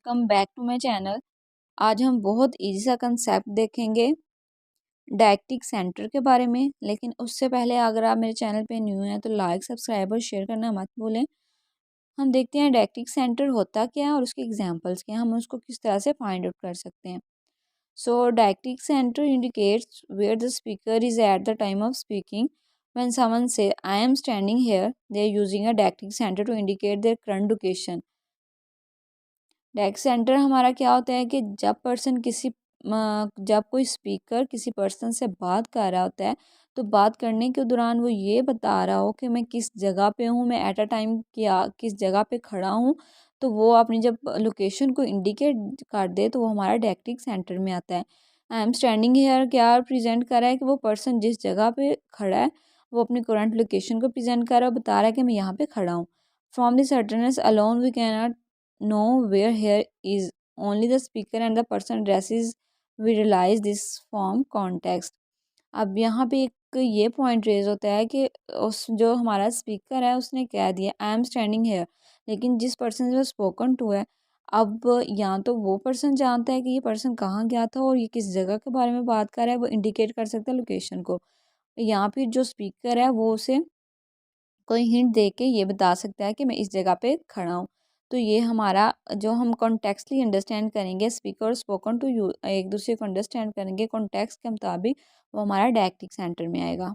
Welcome back to my channel. आज हम बहुत इजी सा कंसेप्ट देखेंगे डायक्टिक सेंटर के बारे में। लेकिन उससे पहले अगर आप मेरे चैनल पे न्यू हैं तो लाइक सब्सक्राइब और शेयर करना मत भूलें। हम देखते हैं डायक्टिक सेंटर होता क्या है और उसके एग्जांपल्स क्या हैं, हम उसको किस तरह से फाइंड आउट कर सकते हैं। So deictic centre indicates where the speaker is at the time of speaking. When someone say I am standing here, they are using a dactic center to indicate their current location. Desk centre हमारा क्या होता है कि जब कोई speaker किसी person से बात कर रहा होता है तो बात करने के दौरान वो ये बता रहा हो कि मैं किस जगह पे हूँ, मैं एट अ टाइम क्या किस जगह पे खड़ा हूँ, तो वो अपनी जब लोकेशन को इंडिकेट कर दे तो वो हमारा डायक्टिक सेंटर में आता है। आई एम स्टैंडिंग हेयर क्या प्रेजेंट कर रहा है कि वो पर्सन जिस जगह पे खड़ा है वो अपनी करंट लोकेशन को प्रेजेंट कर रहा है, बता रहा है कि मैं यहाँ पे खड़ा हूँ। From the certainness alone we can know where here is only the speaker and the person addresses we realize this from context। अब यहाँ पे एक ये पॉइंट रेज होता है कि उस जो हमारा स्पीकर है उसने कह दिया आई एम स्टैंडिंग हेयर, लेकिन जिस पर्सन से स्पोकन टू है अब या तो वो पर्सन जानता है कि ये पर्सन कहाँ गया था और ये किस जगह के बारे में बात कर रहा है, वो इंडिकेट कर सकता है लोकेशन को, या फिर जो स्पीकर है वो उसे कोई हिंट दे के ये बता सकता है कि मैं इस जगह पे खड़ा हूँ। तो ये हमारा जो हम कॉन्टेक्स्टली अंडरस्टैंड करेंगे स्पीकर और स्पोकन टू यू एक दूसरे को अंडरस्टैंड करेंगे कॉन्टेक्स्ट के मुताबिक, वो हमारा डायक्टिक सेंटर में आएगा।